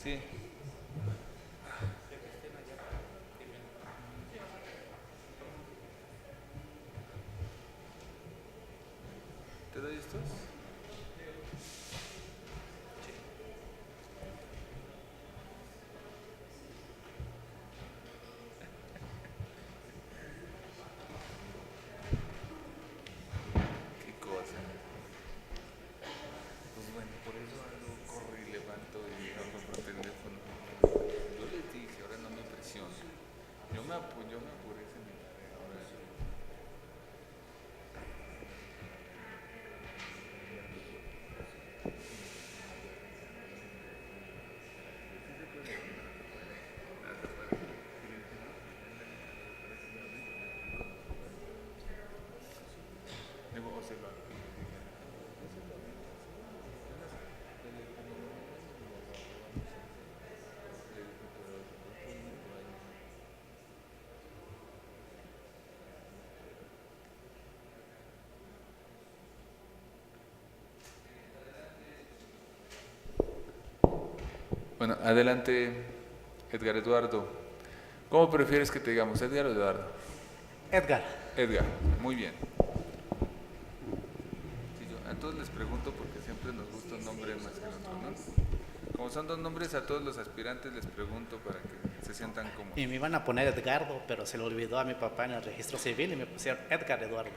Sí. ¿Te doy estos? Qué cosa. Pues bueno, por eso ando, corro y levanto y hablo por teléfono. Yo les dije, ahora no me presiono. Yo me apuré ese mi tarea. Ahora, digo, o se lo hago. Bueno, adelante, Edgar Eduardo. ¿Cómo prefieres que te digamos, Edgar o Eduardo? Edgar. Edgar, muy bien. Sí, a todos les pregunto porque siempre nos gusta un nombre más que el otro, ¿no? Como son dos nombres, a todos los aspirantes les pregunto para que se sientan cómodos. Y me iban a poner Edgardo, pero se le olvidó a mi papá en el registro civil y me pusieron Edgar Eduardo.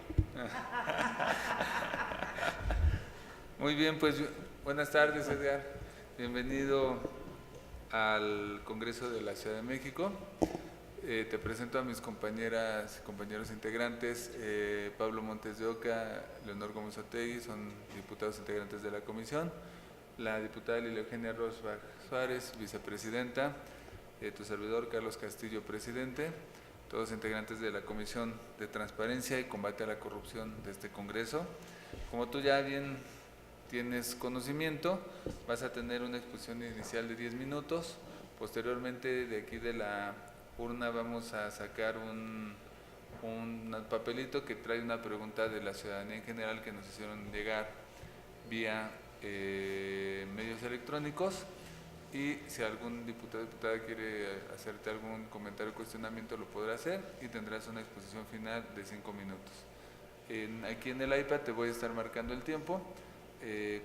Muy bien, pues buenas tardes, Edgar. Bienvenido al Congreso de la Ciudad de México. Te presento a mis compañeras y compañeros integrantes, Pablo Montes de Oca, Leonor Gómez Otegui, son diputados integrantes de la comisión, la diputada Lilia Eugenia Rosbach Suárez, vicepresidenta, tu servidor Carlos Castillo, presidente, todos integrantes de la Comisión de Transparencia y Combate a la Corrupción de este Congreso. Como tú ya bien tienes conocimiento, vas a tener una exposición inicial de 10 minutos, posteriormente de aquí de la urna vamos a sacar un papelito que trae una pregunta de la ciudadanía en general que nos hicieron llegar vía medios electrónicos, y si algún diputado o diputada quiere hacerte algún comentario o cuestionamiento lo podrá hacer y tendrás una exposición final de 5 minutos. Aquí en el iPad te voy a estar marcando el tiempo.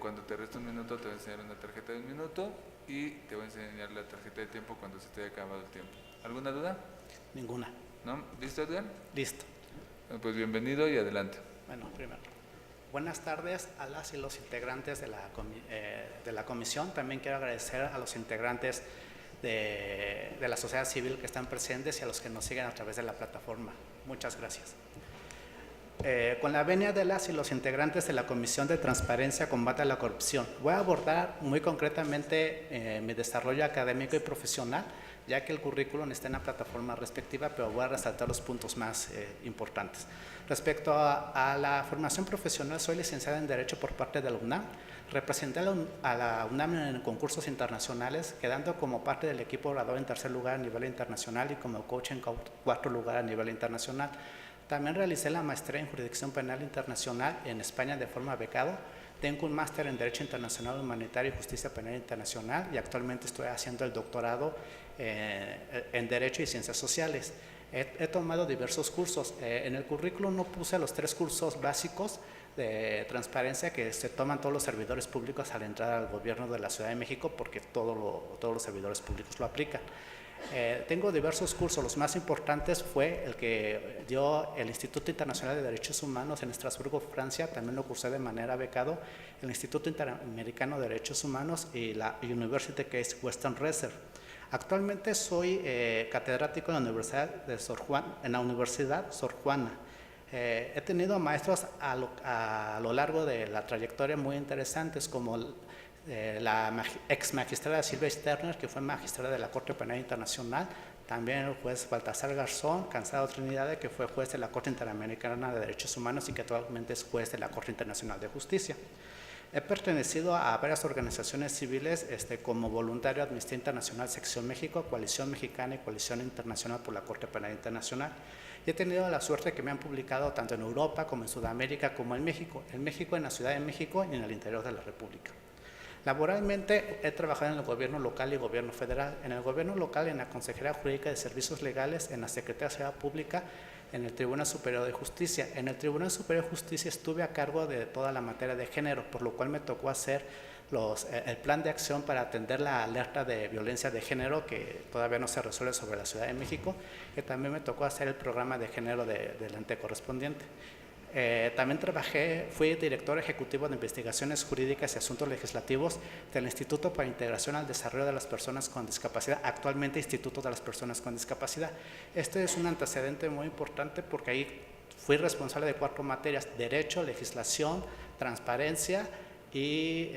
Cuando te reste un minuto te voy a enseñar una tarjeta de un minuto y te voy a enseñar la tarjeta de tiempo cuando se te haya acabado el tiempo. ¿Alguna duda? Ninguna. ¿No? ¿Listo, Edgar? Listo. Pues bienvenido y adelante. Bueno, primero, buenas tardes a las y los integrantes de la comisión. También quiero agradecer a los integrantes de la sociedad civil que están presentes y a los que nos siguen a través de la plataforma. Muchas gracias. Con la venia de las y los integrantes de la Comisión de Transparencia, Combate a la Corrupción, voy a abordar muy concretamente mi desarrollo académico y profesional, ya que el currículum está en la plataforma respectiva, pero voy a resaltar los puntos más importantes. Respecto a la formación profesional, soy licenciada en Derecho por parte de la UNAM. Representé a la UNAM en concursos internacionales, quedando como parte del equipo orador en tercer lugar a nivel internacional y como coach en cuarto lugar a nivel internacional. También realicé la maestría en Jurisdicción Penal Internacional en España de forma becado. Tengo un máster en Derecho Internacional Humanitario y Justicia Penal Internacional y actualmente estoy haciendo el doctorado en Derecho y Ciencias Sociales. He tomado diversos cursos. En el currículum no puse los 3 cursos básicos de transparencia que se toman todos los servidores públicos al entrar al gobierno de la Ciudad de México, porque todos los servidores públicos lo aplican. Tengo diversos cursos, los más importantes fue el que dio el Instituto Internacional de Derechos Humanos en Estrasburgo, Francia, también lo cursé de manera becado, el Instituto Interamericano de Derechos Humanos y la University Case Western Reserve. Actualmente soy catedrático en la Universidad Sor Juana. He tenido maestros a lo largo de la trayectoria muy interesantes, como la ex magistrada Silvia Sterner, que fue magistrada de la Corte Penal Internacional, también el juez Baltasar Garzón Cansado Trinidad, que fue juez de la Corte Interamericana de Derechos Humanos y que actualmente es juez de la Corte Internacional de Justicia. He pertenecido a varias organizaciones civiles como voluntario de Amnistía Internacional Sección México, Coalición Mexicana y Coalición Internacional por la Corte Penal Internacional. Y he tenido la suerte que me han publicado tanto en Europa como en Sudamérica como en México en la Ciudad de México y en el interior de la República. Laboralmente he trabajado en el gobierno local y gobierno federal. En el gobierno local, en la Consejería Jurídica de Servicios Legales, en la Secretaría de Seguridad Pública, en el Tribunal Superior de Justicia. En el Tribunal Superior de Justicia estuve a cargo de toda la materia de género, por lo cual me tocó hacer el plan de acción para atender la alerta de violencia de género que todavía no se resuelve sobre la Ciudad de México, y también me tocó hacer el programa de género del ente correspondiente. También fui director ejecutivo de investigaciones jurídicas y asuntos legislativos del Instituto para Integración al Desarrollo de las Personas con Discapacidad, actualmente Instituto de las Personas con Discapacidad. Este es un antecedente muy importante porque ahí fui responsable de 4 materias: derecho, legislación, transparencia y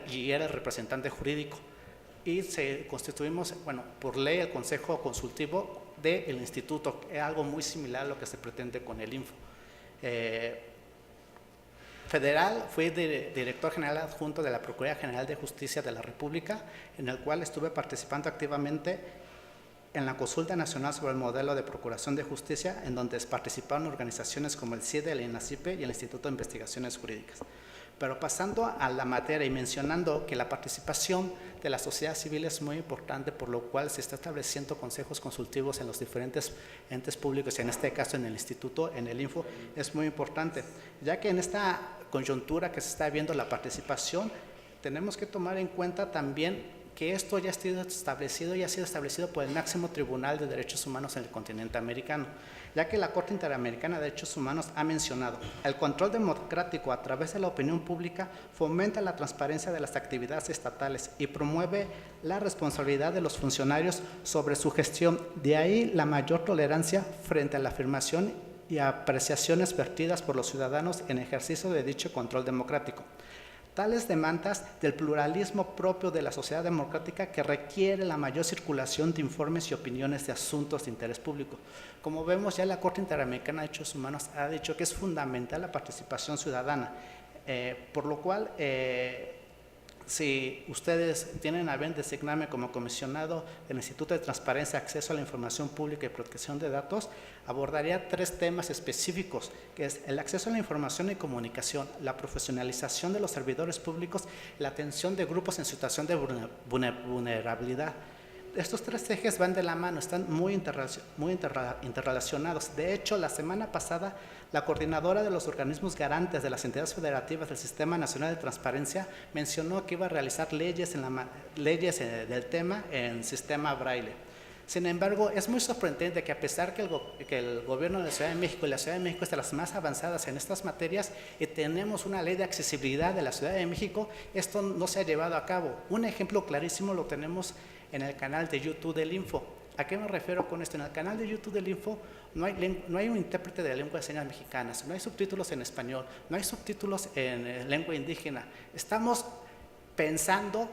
y era el representante jurídico. Y constituimos, bueno, por ley, el Consejo Consultivo del Instituto, es algo muy similar a lo que se pretende con el Info. Federal, fui director general adjunto de la Procuraduría General de Justicia de la República, en el cual estuve participando activamente en la consulta nacional sobre el modelo de procuración de justicia, en donde participaron organizaciones como el CIDE, el INACIPE y el Instituto de Investigaciones Jurídicas. Pero pasando a la materia y mencionando que la participación de la sociedad civil es muy importante, por lo cual se está estableciendo consejos consultivos en los diferentes entes públicos, y en este caso en el Instituto, en el Info, es muy importante, ya que en esta coyuntura que se está viendo la participación, tenemos que tomar en cuenta también que esto ya ha sido establecido por el máximo tribunal de derechos humanos en el continente americano, ya que la Corte Interamericana de Derechos Humanos ha mencionado: el control democrático a través de la opinión pública fomenta la transparencia de las actividades estatales y promueve la responsabilidad de los funcionarios sobre su gestión. De ahí la mayor tolerancia frente a la afirmación y apreciaciones vertidas por los ciudadanos en ejercicio de dicho control democrático. Tales demandas del pluralismo propio de la sociedad democrática que requiere la mayor circulación de informes y opiniones de asuntos de interés público. Como vemos, ya la Corte Interamericana de Derechos Humanos ha dicho que es fundamental la participación ciudadana, por lo cual, si ustedes tienen a bien designarme como comisionado del Instituto de Transparencia, Acceso a la Información Pública y Protección de Datos, abordaría 3 temas específicos, que es el acceso a la información y comunicación, la profesionalización de los servidores públicos, la atención de grupos en situación de vulnerabilidad. Estos 3 ejes van de la mano, están muy interrelacionados. De hecho, la semana pasada, la coordinadora de los organismos garantes de las entidades federativas del Sistema Nacional de Transparencia mencionó que iba a realizar leyes del tema en sistema braille. Sin embargo, es muy sorprendente que a pesar que el gobierno de la Ciudad de México y la Ciudad de México es de las más avanzadas en estas materias y tenemos una ley de accesibilidad de la Ciudad de México, esto no se ha llevado a cabo. Un ejemplo clarísimo lo tenemos en el canal de YouTube del Info. ¿A qué me refiero con esto? En el canal de YouTube del Info no hay un intérprete de lengua de señas mexicanas, no hay subtítulos en español, no hay subtítulos en lengua indígena. Estamos pensando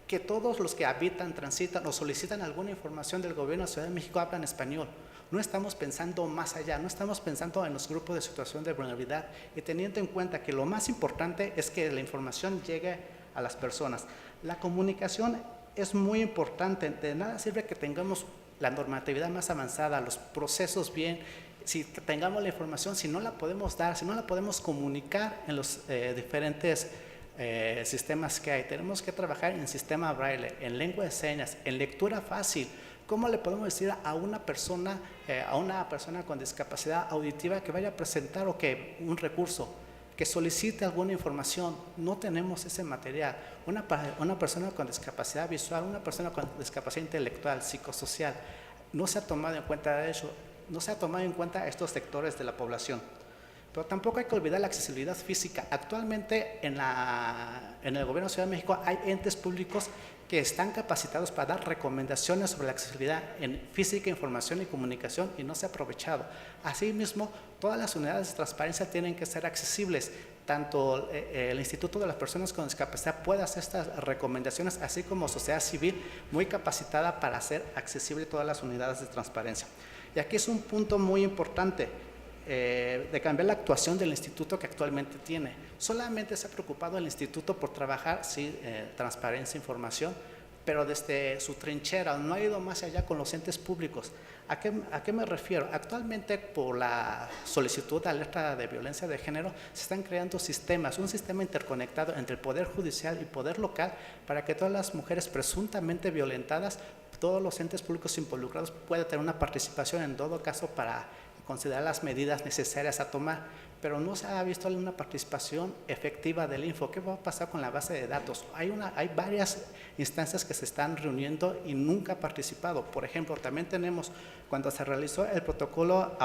que todos los que habitan, transitan o solicitan alguna información del gobierno de la Ciudad de México hablan español. No estamos pensando más allá, no estamos pensando en los grupos de situación de vulnerabilidad, y teniendo en cuenta que lo más importante es que la información llegue a las personas. La comunicación es muy importante. De nada sirve que tengamos la normatividad más avanzada, los procesos bien, si tengamos la información, si no la podemos dar, si no la podemos comunicar en los diferentes sistemas que hay. Tenemos que trabajar en sistema braille, en lengua de señas, en lectura fácil. ¿Cómo le podemos decir a una persona con discapacidad auditiva que vaya a presentar un recurso, que solicite alguna información? No tenemos ese material. Una persona con discapacidad visual, una persona con discapacidad intelectual, psicosocial, no se ha tomado en cuenta eso, no se ha tomado en cuenta estos sectores de la población. Pero tampoco hay que olvidar la accesibilidad física. Actualmente en el gobierno de la Ciudad de México hay entes públicos que están capacitados para dar recomendaciones sobre la accesibilidad en física, información y comunicación, y no se ha aprovechado. Asimismo, todas las unidades de transparencia tienen que ser accesibles. Tanto el Instituto de las Personas con Discapacidad puede hacer estas recomendaciones, así como sociedad civil muy capacitada para hacer accesible todas las unidades de transparencia. Y aquí es un punto muy importante de cambiar la actuación del instituto que actualmente tiene. Solamente se ha preocupado el instituto por trabajar, sí, transparencia, información, pero desde su trinchera no ha ido más allá con los entes públicos. ¿A qué me refiero? Actualmente, por la solicitud de alerta de violencia de género, se están creando sistemas, un sistema interconectado entre el Poder Judicial y Poder Local para que todas las mujeres presuntamente violentadas, todos los entes públicos involucrados puedan tener una participación en todo caso para considerar las medidas necesarias a tomar, pero no se ha visto una participación efectiva del Info. ¿Qué va a pasar con la base de datos? Hay varias instancias que se están reuniendo y nunca ha participado. Por ejemplo, también tenemos, cuando se realizó el protocolo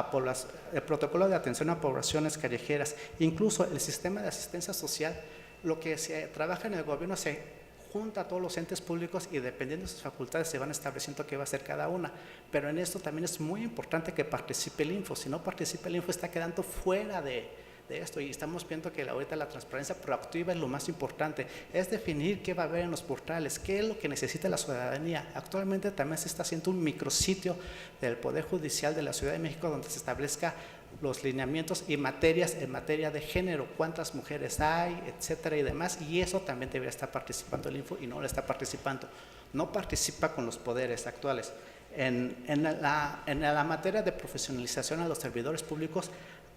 de atención a poblaciones callejeras, incluso el sistema de asistencia social, lo que se trabaja en el gobierno se junta a todos los entes públicos y dependiendo de sus facultades se van estableciendo qué va a hacer cada una. Pero en esto también es muy importante que participe el Info. Si no participa el Info, está quedando fuera de esto, y estamos viendo que ahorita la transparencia proactiva es lo más importante, es definir qué va a haber en los portales, qué es lo que necesita la ciudadanía. Actualmente también se está haciendo un micrositio del Poder Judicial de la Ciudad de México donde se establezca los lineamientos y materias en materia de género, cuántas mujeres hay, etcétera y demás, y eso también debería estar participando el Info y no lo está participando. No participa con los poderes actuales. En la materia de profesionalización a los servidores públicos,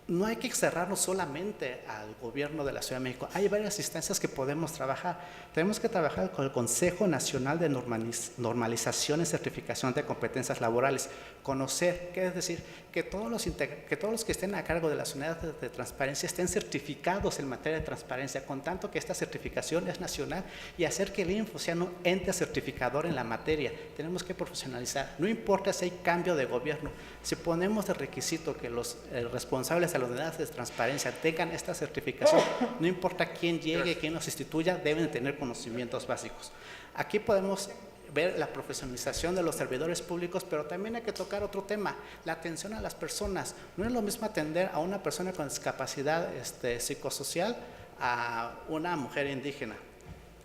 no hay que cerrarnos solamente al gobierno de la Ciudad de México. Hay varias instancias que podemos trabajar. Tenemos que trabajar con el Consejo Nacional de Normalización y Certificación de Competencias Laborales. Conocer, ¿qué es decir? Que todos los que estén a cargo de las unidades de transparencia estén certificados en materia de transparencia, con tanto que esta certificación es nacional, y hacer que el Info sea un ente certificador en la materia. Tenemos que profesionalizar. No importa si hay cambio de gobierno. Si ponemos de requisito que los responsables de las unidades de transparencia tengan esta certificación, no importa quién llegue, quién los instituya, deben tener conocimientos básicos. Aquí podemos ver la profesionalización de los servidores públicos, pero también hay que tocar otro tema, la atención a las personas. No es lo mismo atender a una persona con discapacidad psicosocial a una mujer indígena.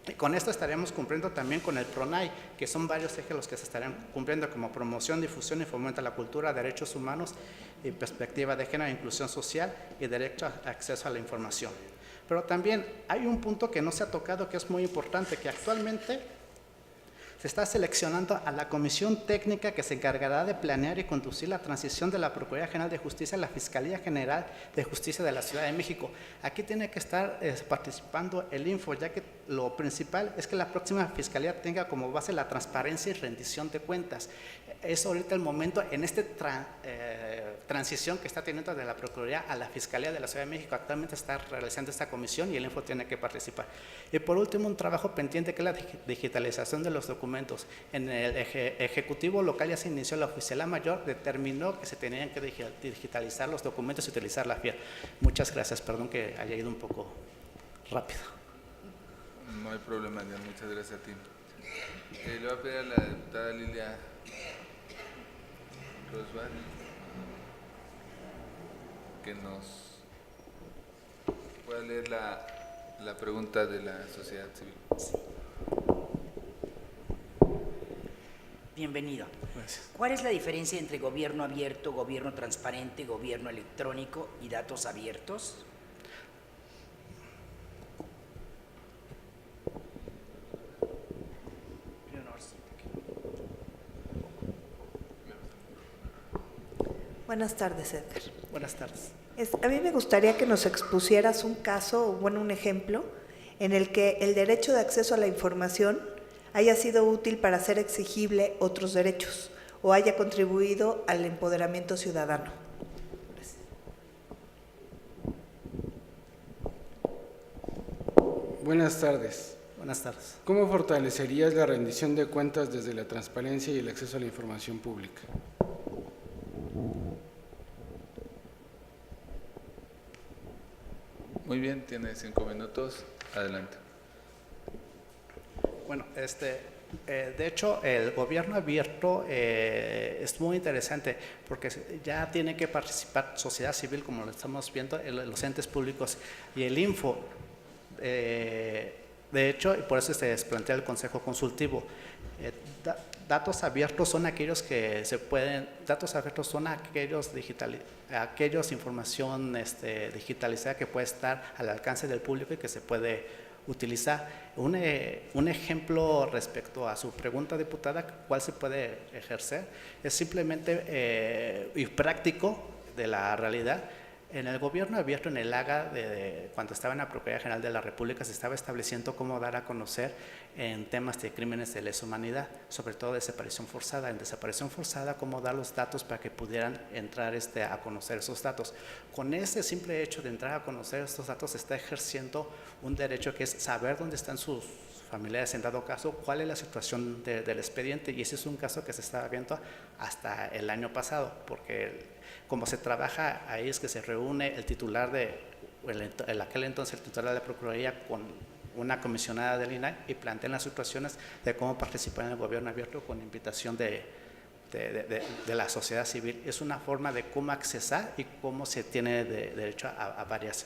Y con esto estaremos cumpliendo también con el PRONAI, que son varios ejes los que se estarán cumpliendo, como promoción, difusión y fomento a la cultura, derechos humanos y perspectiva de género, inclusión social y derecho a acceso a la información. Pero también hay un punto que no se ha tocado, que es muy importante, que actualmente se está seleccionando a la comisión técnica que se encargará de planear y conducir la transición de la Procuraduría General de Justicia a la Fiscalía General de Justicia de la Ciudad de México. Aquí tiene que estar participando el Info, ya que lo principal es que la próxima Fiscalía tenga como base la transparencia y rendición de cuentas. Es ahorita el momento, en esta transición que está teniendo de la Procuraduría a la Fiscalía de la Ciudad de México. Actualmente está realizando esta comisión y el Info tiene que participar. Y por último, un trabajo pendiente que es la digitalización de los documentos. En el Ejecutivo local ya se inició, la Oficialía Mayor determinó que se tenían que digitalizar los documentos y utilizar la FIA. Muchas gracias, perdón que haya ido un poco rápido. No hay problema, Daniel, muchas gracias a ti. Le voy a pedir a la diputada Lilia Rosval que nos pueda leer la pregunta de la sociedad civil. Bienvenido. Gracias. ¿Cuál es la diferencia entre gobierno abierto, gobierno transparente, gobierno electrónico y datos abiertos? Buenas tardes, Edgar. Buenas tardes. A mí me gustaría que nos expusieras un caso, o bueno, un ejemplo, en el que el derecho de acceso a la información haya sido útil para hacer exigible otros derechos o haya contribuido al empoderamiento ciudadano. Gracias. Buenas tardes. Buenas tardes. ¿Cómo fortalecerías la rendición de cuentas desde la transparencia y el acceso a la información pública? Muy bien, tiene 5 minutos. Adelante. Bueno, de hecho, el gobierno abierto es muy interesante porque ya tiene que participar sociedad civil, como lo estamos viendo, los entes públicos y el Info. De hecho, y por eso se plantea el Consejo Consultivo. Datos abiertos son aquellos que se pueden, datos abiertos son aquellos información digitalizada que puede estar al alcance del público y que se puede utilizar. Un ejemplo respecto a su pregunta, diputada, ¿cuál se puede ejercer? Es simplemente y práctico de la realidad. En el gobierno abierto, en el AGA, cuando estaba en la Procuraduría General de la República, se estaba estableciendo cómo dar a conocer en temas de crímenes de lesa humanidad, sobre todo desaparición forzada. En desaparición forzada, cómo dar los datos para que pudieran entrar a conocer esos datos. Con ese simple hecho de entrar a conocer estos datos, se está ejerciendo un derecho que es saber dónde están sus familiares en dado caso, cuál es la situación del expediente, y ese es un caso que se estaba viendo hasta el año pasado, porque como se trabaja ahí es que se reúne el titular en aquel entonces el titular de la Procuraduría con una comisionada del INAI y plantean las situaciones de cómo participar en el gobierno abierto con invitación de la sociedad civil. Es una forma de cómo accesar y cómo se tiene derecho a varios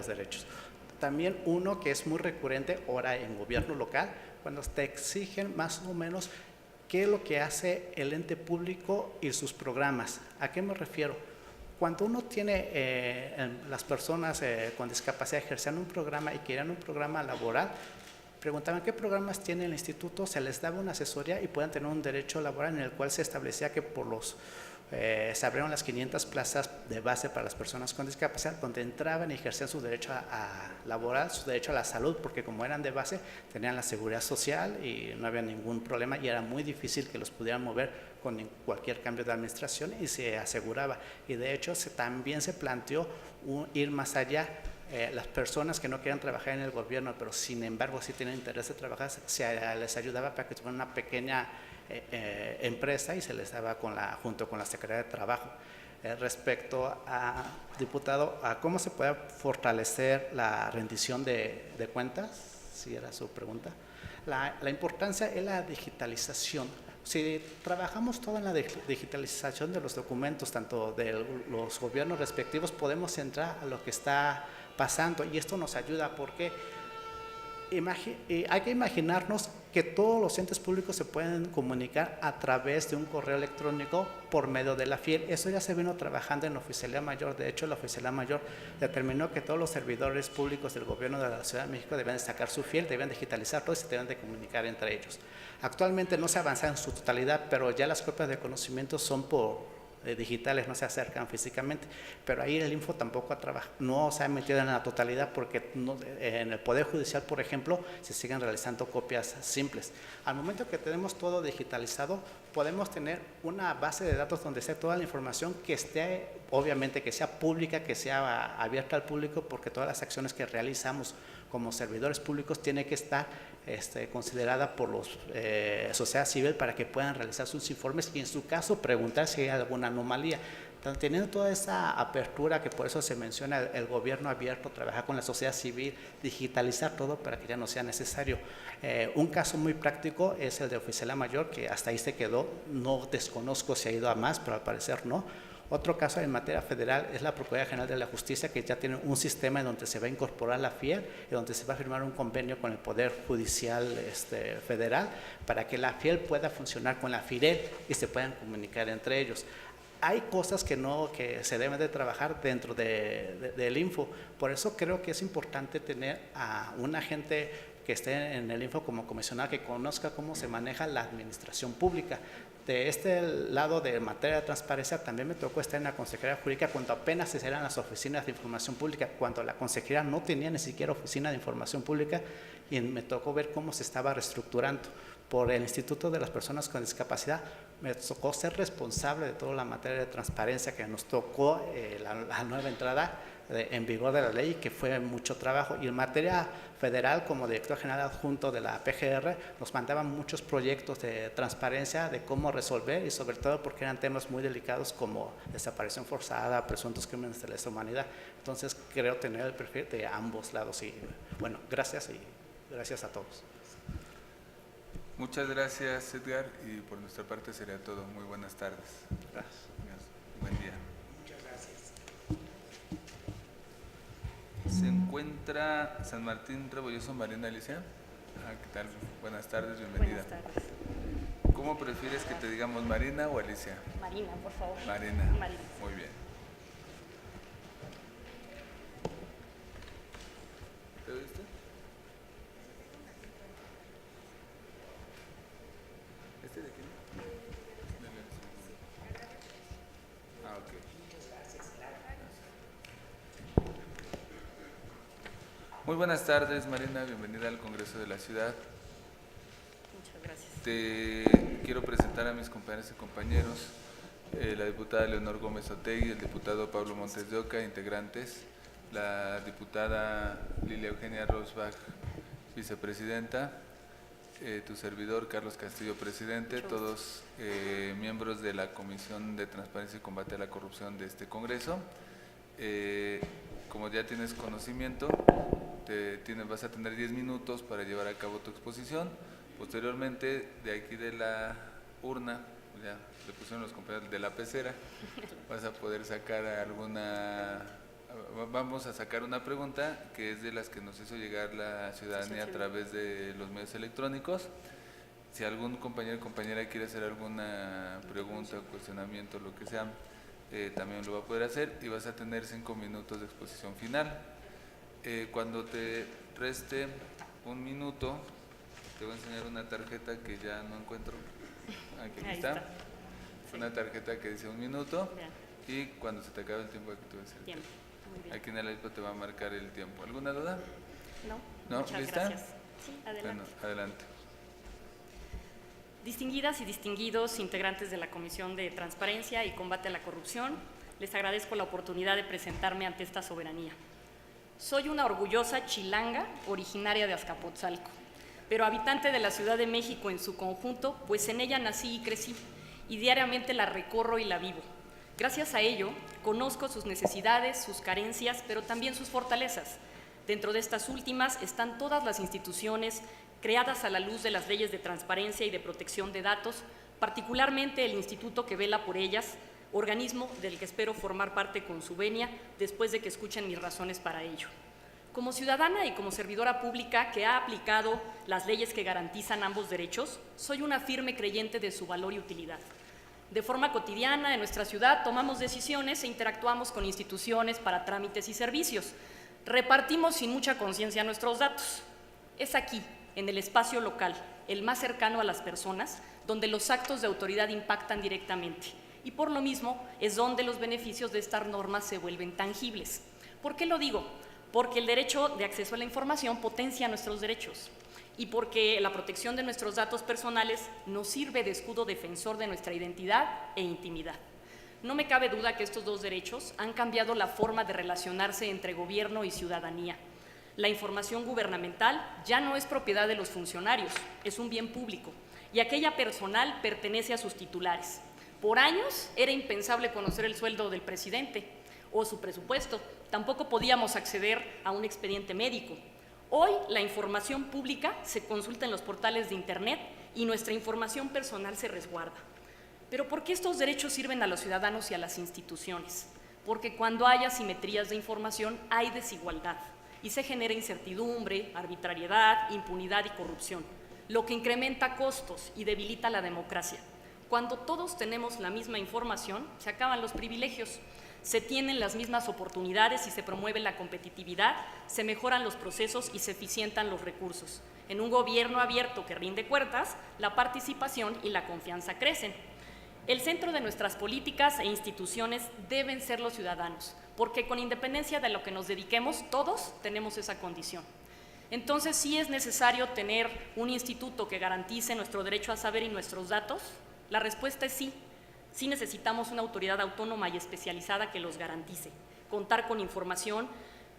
derechos. También uno que es muy recurrente ahora en gobierno local, cuando te exigen más o menos qué es lo que hace el ente público y sus programas. ¿A qué me refiero? Cuando uno tiene las personas con discapacidad ejercían un programa y querían un programa laboral, preguntaban qué programas tiene el instituto, se les daba una asesoría y puedan tener un derecho laboral en el cual se establecía que se abrieron las 500 plazas de base para las personas con discapacidad, donde entraban y ejercían su derecho a laboral, su derecho a la salud, porque como eran de base, tenían la seguridad social y no había ningún problema y era muy difícil que los pudieran mover con cualquier cambio de administración y se aseguraba. Y de hecho también se planteó ir más allá. Las personas que no quieran trabajar en el gobierno, pero sin embargo sí tienen interés de trabajar, les ayudaba para que tuvieran una pequeña empresa y se les daba junto con la Secretaría de Trabajo. Respecto a, diputado, a cómo se puede fortalecer la rendición de cuentas, si era su pregunta, la importancia es la digitalización. Si trabajamos todo en la digitalización de los documentos, tanto de los gobiernos respectivos, podemos entrar a lo que está pasando y esto nos ayuda porque hay que imaginarnos que todos los entes públicos se pueden comunicar a través de un correo electrónico por medio de la FIEL. Eso ya se vino trabajando en la Oficialía Mayor. De hecho, la Oficialía Mayor determinó que todos los servidores públicos del gobierno de la Ciudad de México deben sacar su FIEL, deben digitalizarlo y se deben de comunicar entre ellos. Actualmente no se avanza en su totalidad, pero ya las copias de conocimiento son digitales, no se acercan físicamente, pero ahí el Info tampoco no se ha metido en la totalidad porque en el Poder Judicial, por ejemplo, se siguen realizando copias simples. Al momento que tenemos todo digitalizado, podemos tener una base de datos donde esté toda la información que esté, obviamente que sea pública, que sea abierta al público, porque todas las acciones que realizamos como servidores públicos tiene que estar considerada por los sociedad civil para que puedan realizar sus informes y en su caso preguntar si hay alguna anomalía. Teniendo toda esa apertura, que por eso se menciona el gobierno abierto, trabajar con la sociedad civil, digitalizar todo para que ya no sea necesario. Un caso muy práctico es el de Oficialía Mayor, que hasta ahí se quedó, no desconozco si ha ido a más, pero al parecer no. Otro caso en materia federal es la Procuraduría General de la Justicia, que ya tiene un sistema en donde se va a incorporar la FIEL y donde se va a firmar un convenio con el Poder Judicial Federal para que la FIEL pueda funcionar con la FIREL y se puedan comunicar entre ellos. Hay cosas que se deben de trabajar dentro del Info, por eso creo que es importante tener a un agente que esté en el Info como comisionado que conozca cómo se maneja la administración pública. De este lado de materia de transparencia también me tocó estar en la Consejería Jurídica cuando apenas se eran las oficinas de información pública, cuando la consejería no tenía ni siquiera oficina de información pública y me tocó ver cómo se estaba reestructurando. Por el Instituto de las Personas con Discapacidad me tocó ser responsable de toda la materia de transparencia que nos tocó la nueva entrada en vigor de la ley, que fue mucho trabajo. Y en materia federal, como director general adjunto de la PGR, nos mandaban muchos proyectos de transparencia de cómo resolver y sobre todo porque eran temas muy delicados como desaparición forzada, presuntos crímenes de lesa humanidad. Entonces creo tener el perfil de ambos lados y bueno, gracias y gracias a todos. Muchas gracias, Edgar, y por nuestra parte sería todo. Muy buenas tardes. Gracias. Buen día. Muchas gracias. Se encuentra San Martín Rebolloso, Marina Alicia. ¿Qué tal? Buenas tardes, bienvenida. Buenas tardes. ¿Cómo prefieres que te digamos, Marina o Alicia? Marina, por favor. Marina. Marina. Muy bien. Muy buenas tardes, Marina, bienvenida al Congreso de la Ciudad. Muchas gracias. Te quiero presentar a mis compañeras y compañeros, la diputada Leonor Gómez Otegui, el diputado Pablo Montes de Oca, integrantes, la diputada Lilia Eugenia Rosbach, vicepresidenta, tu servidor Carlos Castillo, presidente, todos miembros de la Comisión de Transparencia y Combate a la Corrupción de este Congreso. Como ya tienes conocimiento, vas a tener 10 minutos para llevar a cabo tu exposición. Posteriormente, de aquí de la urna, ya le pusieron los compañeros de la pecera, vas a poder sacar vamos a sacar una pregunta que es de las que nos hizo llegar la ciudadanía a través de los medios electrónicos. Si algún compañero o compañera quiere hacer alguna pregunta, cuestionamiento, lo que sea, también lo va a poder hacer y vas a tener 5 minutos de exposición final. Cuando te reste un minuto, te voy a enseñar una tarjeta que ya no encuentro. Aquí está. Sí. Una tarjeta que dice 1 minuto. Bien. Y cuando se te acabe el tiempo, aquí te voy a decir. Bien. Muy bien. Aquí en el iPad te va a marcar el tiempo. ¿Alguna duda? No. Muchas ¿Lista? gracias. Sí, adelante. Bueno, adelante. Distinguidas y distinguidos integrantes de la Comisión de Transparencia y Combate a la Corrupción, les agradezco la oportunidad de presentarme ante esta soberanía. Soy una orgullosa chilanga originaria de Azcapotzalco, pero habitante de la Ciudad de México en su conjunto, pues en ella nací y crecí, y diariamente la recorro y la vivo. Gracias a ello, conozco sus necesidades, sus carencias, pero también sus fortalezas. Dentro de estas últimas están todas las instituciones creadas a la luz de las leyes de transparencia y de protección de datos, particularmente el instituto que vela por ellas, organismo del que espero formar parte con su venia después de que escuchen mis razones para ello. Como ciudadana y como servidora pública que ha aplicado las leyes que garantizan ambos derechos, soy una firme creyente de su valor y utilidad. De forma cotidiana, en nuestra ciudad tomamos decisiones e interactuamos con instituciones para trámites y servicios. Repartimos sin mucha conciencia nuestros datos. Es aquí, en el espacio local, el más cercano a las personas, donde los actos de autoridad impactan directamente. Y por lo mismo es donde los beneficios de estas normas se vuelven tangibles. ¿Por qué lo digo? Porque el derecho de acceso a la información potencia nuestros derechos y porque la protección de nuestros datos personales nos sirve de escudo defensor de nuestra identidad e intimidad. No me cabe duda que estos dos derechos han cambiado la forma de relacionarse entre gobierno y ciudadanía. La información gubernamental ya no es propiedad de los funcionarios, es un bien público, y aquella personal pertenece a sus titulares. Por años era impensable conocer el sueldo del presidente o su presupuesto, tampoco podíamos acceder a un expediente médico. Hoy la información pública se consulta en los portales de Internet y nuestra información personal se resguarda. Pero ¿por qué estos derechos sirven a los ciudadanos y a las instituciones? Porque cuando hay asimetrías de información hay desigualdad y se genera incertidumbre, arbitrariedad, impunidad y corrupción, lo que incrementa costos y debilita la democracia. Cuando todos tenemos la misma información, se acaban los privilegios, se tienen las mismas oportunidades y se promueve la competitividad, se mejoran los procesos y se eficientan los recursos. En un gobierno abierto que rinde cuentas, la participación y la confianza crecen. El centro de nuestras políticas e instituciones deben ser los ciudadanos, porque con independencia de lo que nos dediquemos, todos tenemos esa condición. Entonces, ¿sí es necesario tener un instituto que garantice nuestro derecho a saber y nuestros datos? La respuesta es sí. Sí necesitamos una autoridad autónoma y especializada que los garantice. Contar con información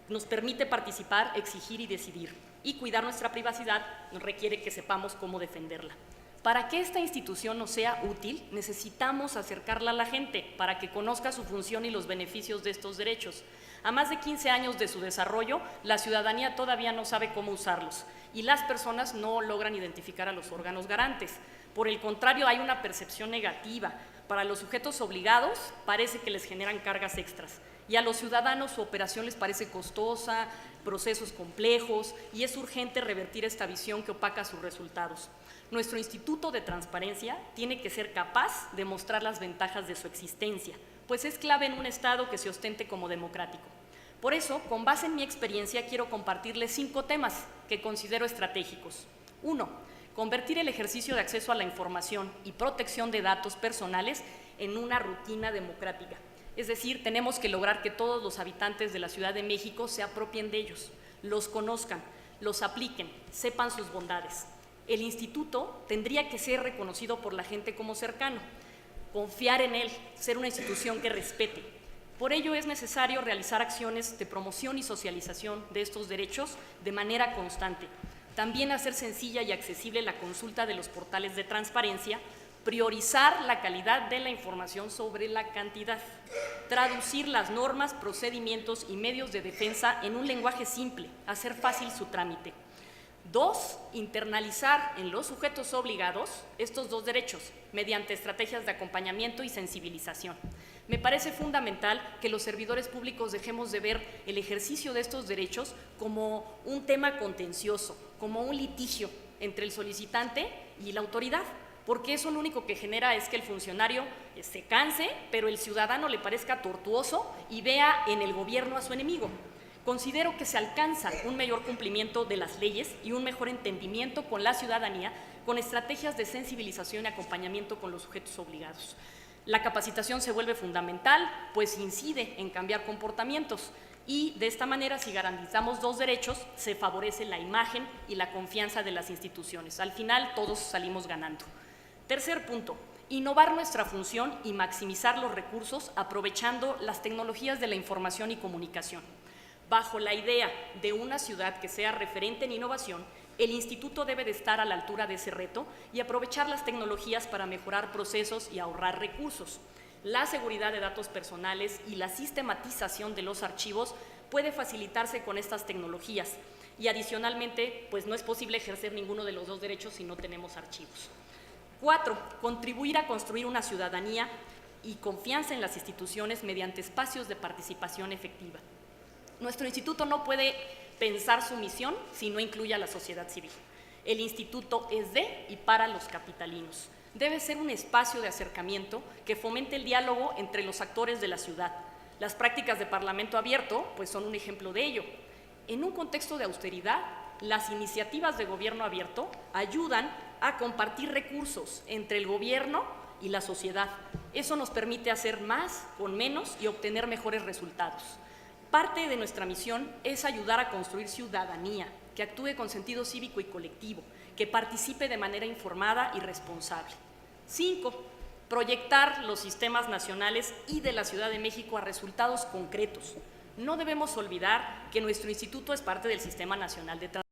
nos permite participar, exigir y decidir. Y cuidar nuestra privacidad nos requiere que sepamos cómo defenderla. Para que esta institución nos sea útil, necesitamos acercarla a la gente para que conozca su función y los beneficios de estos derechos. A más de 15 años de su desarrollo, la ciudadanía todavía no sabe cómo usarlos y las personas no logran identificar a los órganos garantes. Por el contrario, hay una percepción negativa. Para los sujetos obligados parece que les generan cargas extras y a los ciudadanos su operación les parece costosa, procesos complejos y es urgente revertir esta visión que opaca sus resultados. Nuestro Instituto de Transparencia tiene que ser capaz de mostrar las ventajas de su existencia, pues es clave en un Estado que se ostente como democrático. Por eso, con base en mi experiencia, quiero compartirles 5 temas que considero estratégicos. 1. Convertir el ejercicio de acceso a la información y protección de datos personales en una rutina democrática. Es decir, tenemos que lograr que todos los habitantes de la Ciudad de México se apropien de ellos. los conozcan, los apliquen, sepan sus bondades. El instituto tendría que ser reconocido por la gente como cercano, confiar en él, ser una institución que respete. Por ello es necesario realizar acciones de promoción y socialización de estos derechos de manera constante. También hacer sencilla y accesible la consulta de los portales de transparencia, priorizar la calidad de la información sobre la cantidad, traducir las normas, procedimientos y medios de defensa en un lenguaje simple, hacer fácil su trámite. 2, internalizar en los sujetos obligados estos 2 derechos mediante estrategias de acompañamiento y sensibilización. Me parece fundamental que los servidores públicos dejemos de ver el ejercicio de estos derechos como un tema contencioso, como un litigio entre el solicitante y la autoridad, porque eso lo único que genera es que el funcionario se canse, pero el ciudadano le parezca tortuoso y vea en el gobierno a su enemigo. Considero que se alcanza un mayor cumplimiento de las leyes y un mejor entendimiento con la ciudadanía con estrategias de sensibilización y acompañamiento con los sujetos obligados. La capacitación se vuelve fundamental, pues incide en cambiar comportamientos y de esta manera, si garantizamos 2 derechos, se favorece la imagen y la confianza de las instituciones. Al final, todos salimos ganando. Tercer punto, innovar nuestra función y maximizar los recursos aprovechando las tecnologías de la información y comunicación. Bajo la idea de una ciudad que sea referente en innovación, el instituto debe de estar a la altura de ese reto y aprovechar las tecnologías para mejorar procesos y ahorrar recursos. La seguridad de datos personales y la sistematización de los archivos puede facilitarse con estas tecnologías y adicionalmente, pues no es posible ejercer ninguno de los 2 derechos si no tenemos archivos. 4, contribuir a construir una ciudadanía y confianza en las instituciones mediante espacios de participación efectiva. Nuestro instituto no puede pensar su misión si no incluye a la sociedad civil. El instituto es de y para los capitalinos. Debe ser un espacio de acercamiento que fomente el diálogo entre los actores de la ciudad. Las prácticas de parlamento abierto pues son un ejemplo de ello. En un contexto de austeridad, las iniciativas de gobierno abierto ayudan a compartir recursos entre el gobierno y la sociedad. Eso nos permite hacer más con menos y obtener mejores resultados. Parte de nuestra misión es ayudar a construir ciudadanía, que actúe con sentido cívico y colectivo, que participe de manera informada y responsable. 5, proyectar los sistemas nacionales y de la Ciudad de México a resultados concretos. No debemos olvidar que nuestro instituto es parte del Sistema Nacional de Transporte.